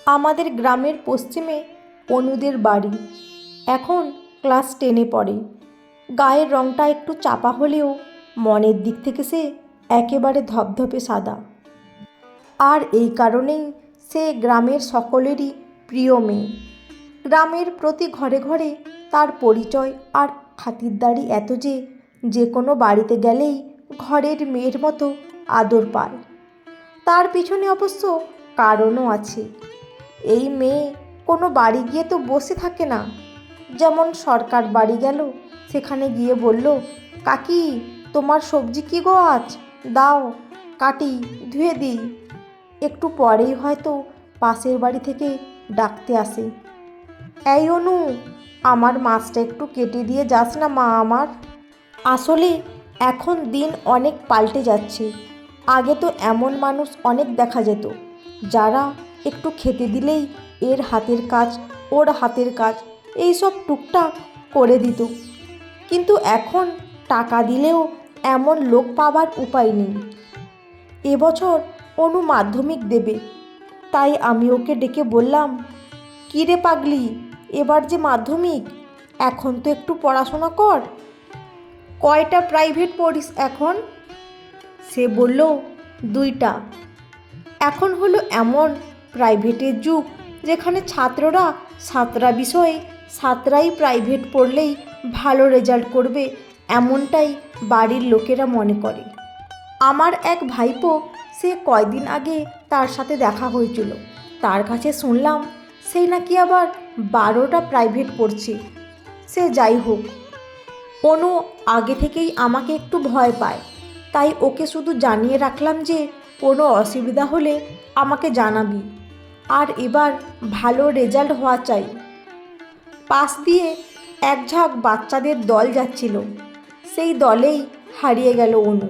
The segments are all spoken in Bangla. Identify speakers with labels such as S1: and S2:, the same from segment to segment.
S1: আমাদের গ্রামের পশ্চিমে অনুদের বাড়ি। এখন ক্লাস 10-এ পড়ে। গায়ের রঙটা একটু চাপা হলেও মনের দিক থেকে সে একেবারে ধপধপে সাদা। আর এই কারণেই সে গ্রামের সকলেরই প্রিয় মেয়ে। গ্রামের প্রতি ঘরে ঘরে তার পরিচয় আর খাতিরদারি এত যে যে কোনো বাড়িতে গেলেই ঘরের মেয়ের মতো আদর পায়। তার পিছনে অবশ্য কারণও আছে। এই মেয়ে কোনো বাড়ি গিয়ে তো বসে থাকে না। যেমন সরকার বাড়ি গেল, সেখানে গিয়ে বলল, কাকি তোমার সবজি কী গো আজ, দাও কাটি ধুয়ে দিই। একটু পরেই হয়তো পাশের বাড়ি থেকে ডাকতে আসে, এই অনু আমার মাছটা একটু কেটে দিয়ে যাস না মা আমার। আসলে এখন দিন অনেক পাল্টে যাচ্ছে। আগে তো এমন মানুষ অনেক দেখা যেত যারা একটু খেতে দিলেই এর হাতের কাজ ওর হাতের কাজ এই সব টুকটাক করে দিত। কিন্তু এখন টাকা দিলেও এমন লোক পাবার উপায় নেই। এবছর অনু মাধ্যমিক দেবে, তাই আমি ওকে ডেকে বললাম, কী রে পাগলি, এবার যে মাধ্যমিক, এখন তো একটু পড়াশোনা কর। কয়টা প্রাইভেট পড়িস এখন? সে বলল, 2টা। এখন হলো এমন প্রাইভেটের যুগ যেখানে ছাত্ররা 7টা বিষয়ে 7টাই প্রাইভেট পড়লেই ভালো রেজাল্ট করবে, এমনটাই বাড়ির লোকেরা মনে করে। আমার এক ভাইপো, সে কয়দিন আগে তার সাথে দেখা হয়েছিল। তার কাছে শুনলাম সেই নাকি আবার 12টা প্রাইভেট পড়ছে। সে যাই হোক, অনু আগে থেকেই আমাকে একটু ভয় পায়, তাই ওকে শুধু জানিয়ে রাখলাম যে কোনো অসুবিধা হলে আমাকে জানাবি, আর এবার ভালো রেজাল্ট হওয়া চাই। পাশ দিয়ে এক ঝাঁক বাচ্চাদের দল যাচ্ছিল, সেই দলেই হারিয়ে গেল অনু।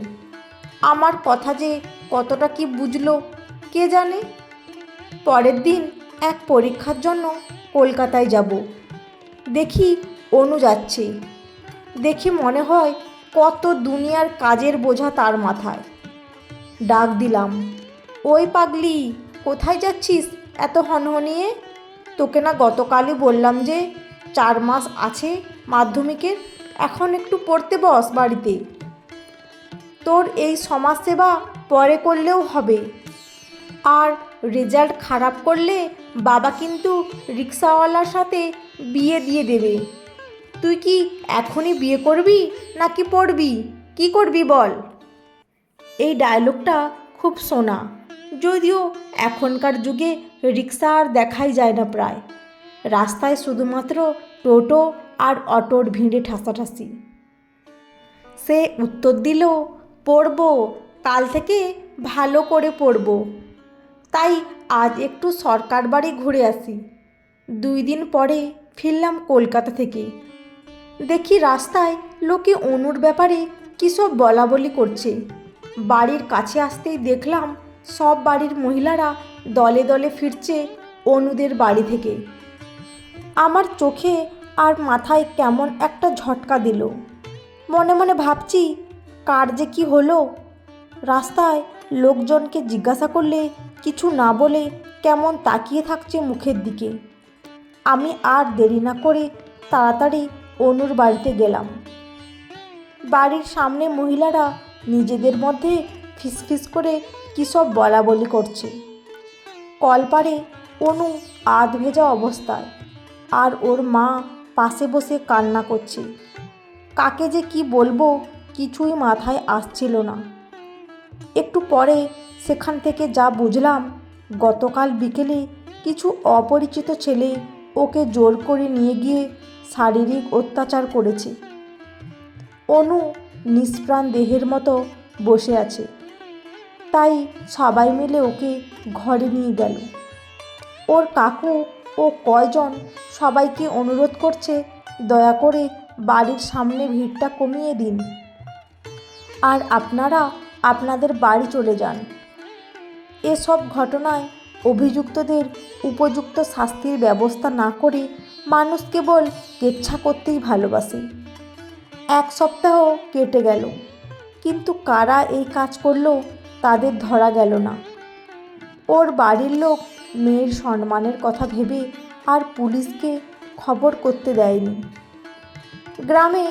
S1: আমার কথা যে কতটা কি বুঝলো কে জানে। পরের দিন এক পরীক্ষার জন্য কলকাতায় যাব। দেখি অনু যাচ্ছে, দেখি মনে হয় কত দুনিয়ার কাজের বোঝা তার মাথায়। ডাক দিলাম, ওই পাগলি কোথায় যাচ্ছিস এত হনহনিয়ে? তোকে না গতকালই বললাম যে 4 মাস আছে মাধ্যমিকের, এখন একটু পড়তে বস বাড়িতে। তোর এই সমাজসেবা পরে করলেও হবে, আর রেজাল্ট খারাপ করলে বাবা কিন্তু রিক্সাওয়ালার সাথে বিয়ে দিয়ে দেবে। তুই কি এখনই বিয়ে করবি নাকি পড়বি, কি করবি বল? এই ডায়লগটা খুব শোনা, যদিও এখনকার যুগে রিক্সা আর দেখাই যায় না প্রায়। রাস্তায় শুধুমাত্র টোটো আর অটোর ভিড়ে ঠাসাঠাসি। সে উত্তর দিল, পড়ব, কাল থেকে ভালো করে পড়ব। তাই আজ একটু সরকার বাড়ি ঘুরে আসি। 2 দিন পরে ফিরলাম কলকাতা থেকে। দেখি রাস্তায় লোকে অনুর ব্যাপারে কী সব বলাবলি করছে। বাড়ির কাছে আসতেই দেখলাম সব বাড়ির মহিলারা দলে দলে ফিরছে অনুদের বাড়ি থেকে। আমার চোখে আর মাথায় কেমন একটা ঝটকা দিল। মনে মনে ভাবছি, কার যে কী হলো। রাস্তায় লোকজনকে জিজ্ঞাসা করলে কিছু না বলে কেমন তাকিয়ে থাকছে মুখের দিকে। আমি আর দেরি না করে তাড়াতাড়ি অনুর বাড়িতে গেলাম। বাড়ির সামনে মহিলারা নিজেদের মধ্যে ফিসফিস করে কী সব বলাবলি করছে। কলপাড়ে অনু আধ ভেজা অবস্থায়, আর ওর মা পাশে বসে কান্না করছে। কাকে যে কি বলবো কিছুই মাথায় আসছিল না। একটু পরে সেখান থেকে যা বুঝলাম, গতকাল বিকেলে কিছু অপরিচিত ছেলে ওকে জোর করে নিয়ে গিয়ে শারীরিক অত্যাচার করেছে। অনু নিষ্প্রাণ দেহের মতো বসে আছে, তাই সবাই মিলে ওকে ঘরে নিয়ে গেল। ওর কাকু ও কয়জন সবাইকে অনুরোধ করছে, দয়া করে বাড়ির সামনে ভিড়টা কমিয়ে দিন, আর আপনারা আপনাদের বাড়ি চলে যান। এসব ঘটনায় অভিযুক্তদের উপযুক্ত শাস্তির ব্যবস্থা না করে মানুষ কেবল কেচ্ছা করতেই ভালোবাসে। 1 সপ্তাহ কেটে গেল, কিন্তু কারা এই কাজ করলো তাদের ধরা গেল না। ওর বাড়ির লোক মেয়ের সম্মানের কথা ভেবে আর পুলিশকে খবর করতে দেয়নি। গ্রামে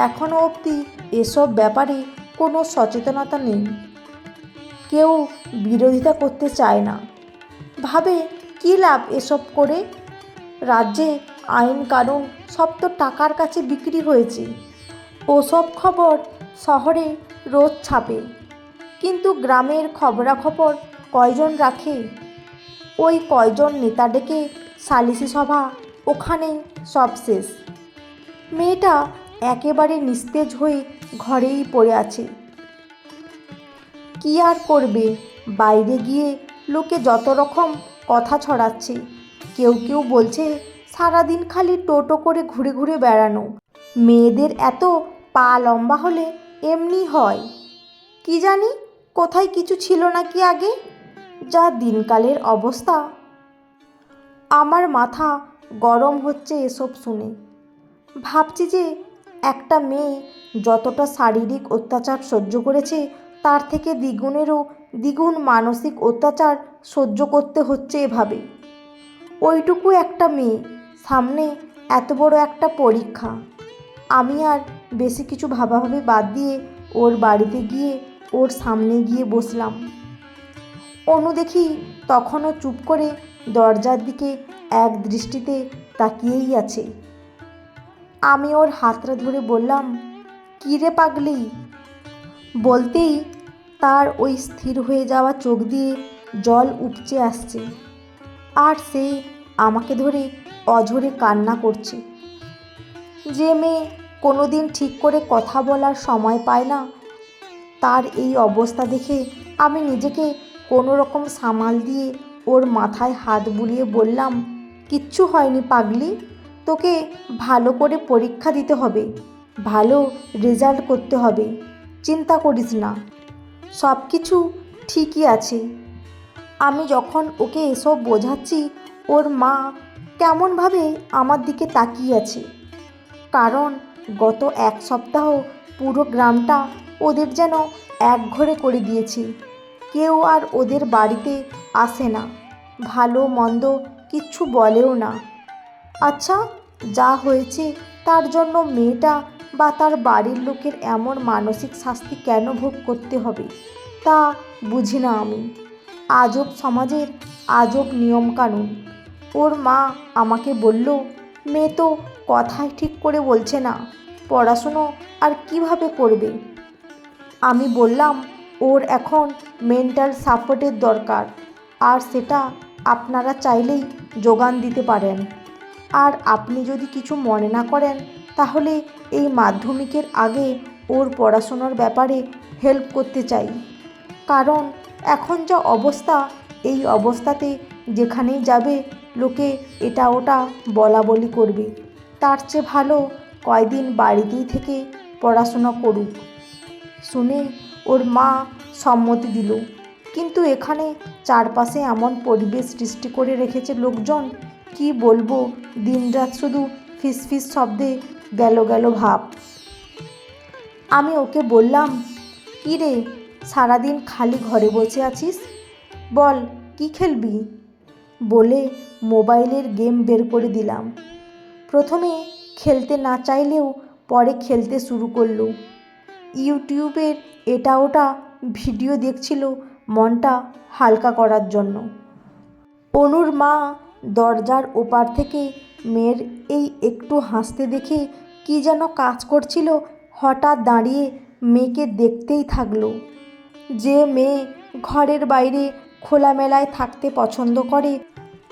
S1: এখনও অবধি এসব ব্যাপারে কোনো সচেতনতা নেই। কেউ বিরোধিতা করতে চায় না, ভাবে কী লাভ এসব করে। রাজ্যে আইন কানুন সব তো টাকার কাছে বিক্রি হয়েছে। ওসব খবর শহরে রোজ ছাপে, কিন্তু গ্রামের খবরাখবর কয়জন রাখে? ওই কয়জন নেতা ডেকে সালিশি সভা, ওখানেই সব শেষ। মেয়েটা একেবারে নিস্তেজ হয়ে ঘরেই পড়ে আছে। কী আর করবে, বাইরে গিয়ে লোকে যত রকম কথা ছড়াচ্ছে। কেউ কেউ বলছে সারাদিন খালি টোটো করে ঘুরে ঘুরে বেড়ানো, মেয়েদের এত পা লম্বা হলে এমনি হয়। কি জানি কোথায় কিছু ছিল নাকি আগে? যা দিনকালের অবস্থা, আমার মাথা গরম হচ্ছে এসব শুনে। ভাবছি যে একটা মেয়ে যতটা শারীরিক অত্যাচার সহ্য করেছে, তার থেকে দ্বিগুণেরও দ্বিগুণ মানসিক অত্যাচার সহ্য করতে হচ্ছে এভাবে। ওইটুকু একটা মেয়ে, সামনে এত বড় একটা পরীক্ষা। আমি আর বেশি কিছু ভাবাভাবি বাদ দিয়ে ওর বাড়িতে গিয়ে ওর সামনে গিয়ে বসলাম। অনু দেখি তখনও চুপ করে দরজার দিকে এক দৃষ্টিতে তাকিয়েই আছে। আমি ওর হাতটা ধরে বললাম, কী রে পাগলি? বলতেই তার ওই স্থির হয়ে যাওয়া চোখ দিয়ে জল উপচে আসছে, আর সে আমাকে ধরে অঝরে কান্না করছে। যে মেয়ে কোনো দিন ঠিক করে কথা বলার সময় পায় না, তার এই অবস্থা দেখে আমি নিজেকে কোনো রকম সামাল দিয়ে ওর মাথায় হাত বুলিয়ে বললাম, কিচ্ছু হয়নি পাগলি, তোকে ভালো করে পরীক্ষা দিতে হবে, ভালো রেজাল্ট করতে হবে, চিন্তা করিস না, সব কিছু ঠিকই আছে। আমি যখন ওকে এসব বোঝাচ্ছি, ওর মা কেমনভাবে আমার দিকে তাকিয়ে আছে। কারণ গত এক সপ্তাহ পুরো গ্রামটা ওদের যেন একঘরে করে দিয়েছে। কেউ আর ওদের বাড়িতে আসে না, ভালো মন্দ কিচ্ছু বলেও না। আচ্ছা, যা হয়েছে তার জন্য মেয়েটা বা তার বাড়ির লোকের এমন মানসিক শাস্তি কেন ভোগ করতে হবে, তা বুঝি না আমি। আজব সমাজের আজব নিয়মকানুন। ওর মা আমাকে বলল, মেয়ে তো কথাই ঠিক করে বলছে না, পড়াশুনো আর কিভাবে করবে? আমি বললাম, ওর এখন মেন্টাল সাপোর্টের দরকার, আর সেটা আপনারা চাইলেই যোগান দিতে পারেন। আর আপনি যদি কিছু মনে না করেন, তাহলে এই মাধ্যমিকের আগে ওর পড়াশোনার ব্যাপারে হেল্প করতে চাই। কারণ এখন যা অবস্থা, এই অবস্থাতে যেখানেই যাবে লোকে এটা ওটা বলা বলি করবে। তার চেয়ে ভালো কয়দিন বাড়িতেই থেকে পড়াশোনা করুক। শুনে ওর মা সম্মতি দিল, কিন্তু এখানে চারপাশে এমন পরিবেশ সৃষ্টি করে রেখেছে লোকজন, কি বলবো, দিনরাত শুধু ফিসফিস শব্দে গেল গেল ভাব। আমি ওকে বললাম, কী রে, সারাদিন খালি ঘরে বসে আছিস, বল কি খেলবি? বলে মোবাইলের গেম বের করে দিলাম। প্রথমে খেলতে না চাইলেও পরে খেলতে শুরু করলো। ইউটিউবের এটা ওটা ভিডিও দেখছিল মনটা হালকা করার জন্য। অনুর মা দরজার ওপার থেকে মেয়ের এই একটু হাসতে দেখে কি যেন কাজ করছিল, হঠাৎ দাঁড়িয়ে মেয়েকে দেখতেই থাকলো। যে মেয়ে ঘরের বাইরে খোলামেলায় থাকতে পছন্দ করে,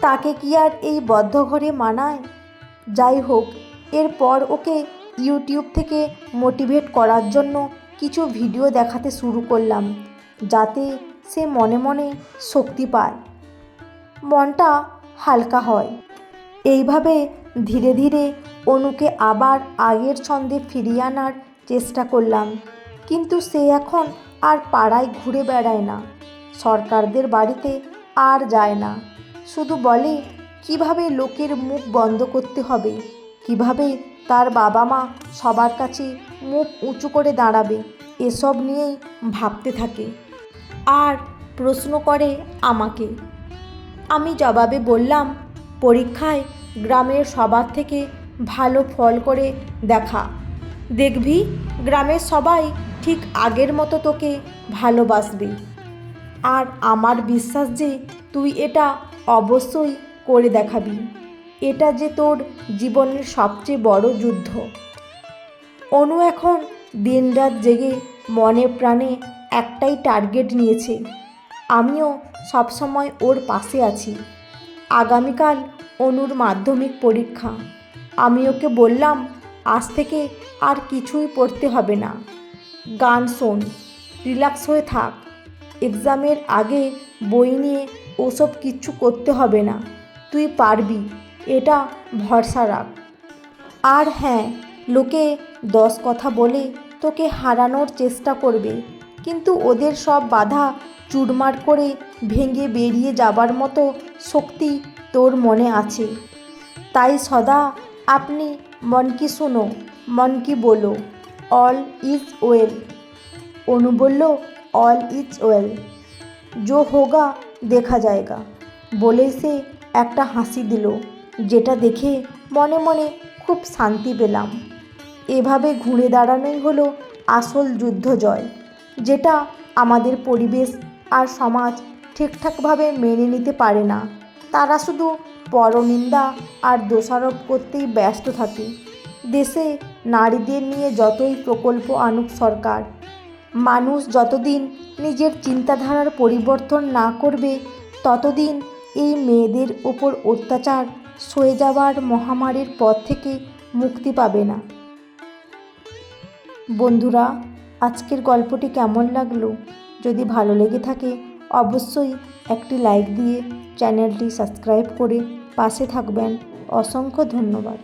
S1: তাকে কি আর এই বদ্ধ ঘরে মানায়? যাই হোক, এরপর ওকে ইউটিউব থেকে মোটিভেট করার জন্য কিছু ভিডিও দেখাতে শুরু করলাম, যাতে সে মনে মনে শক্তি পায়, মনটা হালকা হয়। এইভাবে ধীরে ধীরে অনুকে আবার আগের ছন্দে ফিরিয়ে আনার চেষ্টা করলাম। কিন্তু সে এখন আর পাড়ায় ঘুরে বেড়ায় না, সরকারদের বাড়িতে আর যায় না। শুধু বলে কিভাবে লোকের মুখ বন্ধ করতে হবে, কিভাবে তার বাবা মা সবার কাছে মুখ উঁচু করে দাঁড়াবে, এসব নিয়েই ভাবতে থাকে। আর প্রশ্ন করে আমাকে, আমি জবাবে বললাম, পরীক্ষায় গ্রামের সবার থেকে ভালো ফল করে দেখা, দেখবি গ্রামের সবাই ঠিক আগের মতো তোকে ভালোবাসবে। আর আমার বিশ্বাস যে তুই এটা অবশ্যই করে দেখাবি। এটা যে তোর জীবনের সবচেয়ে বড় যুদ্ধ। অনু এখন দিনরাত জেগে মনে প্রাণে একটাই টার্গেট নিয়েছে। আমিও সবসময় ওর পাশে আছি। আগামীকাল অনুর মাধ্যমিক পরীক্ষা। আমি ওকে বললাম, আজ থেকে আর কিছুই পড়তে হবে না, গান শোন, রিল্যাক্স হয়ে থাক। এক্সামের আগে বই নিয়ে ওসব কিচ্ছু করতে হবে না, তুই পারবি, এটা ভরসা রাখ। আর হ্যাঁ, লোকে 10 কথা বলে তোকে হারানোর চেষ্টা করবে, কিন্তু ওদের সব বাধা চুরমার করে ভেঙে বেরিয়ে যাবার মতো শক্তি তোর মনে আছে। তাই সদা আপনি মন কি শোনো, মন কি বলো, অল ইজ ওয়েল। অনু বলল, অল ইজ ওয়েল, जो होगा দেখা जाएगा বলেই সে একটা হাসি দিল, যেটা দেখে মনে মনে খুব শান্তি পেলাম। এভাবে ঘুরে দাঁড়ানোই হলো আসল যুদ্ধ জয়, যেটা আমাদের পরিবেশ আর সমাজ ঠিকঠাকভাবে মেনে নিতে পারে না। তারা শুধু পরনিন্দা আর দোষারোপ করতেই ব্যস্ত থাকে। দেশে নারীদের নিয়ে যতই প্রকল্প আনুক সরকার, মানুষ যতদিন নিজের চিন্তাধারার পরিবর্তন না করবে, ততদিন এই মেয়েদের ওপর অত্যাচার সয়ে যাওয়ার মহামারীর পথ থেকে মুক্তি পাবে না। বন্ধুরা, আজকের গল্পটি কেমন লাগলো? যদি ভালো লেগে থাকে অবশ্যই একটি লাইক দিয়ে চ্যানেলটি সাবস্ক্রাইব করে পাশে থাকবেন। অসংখ্য ধন্যবাদ।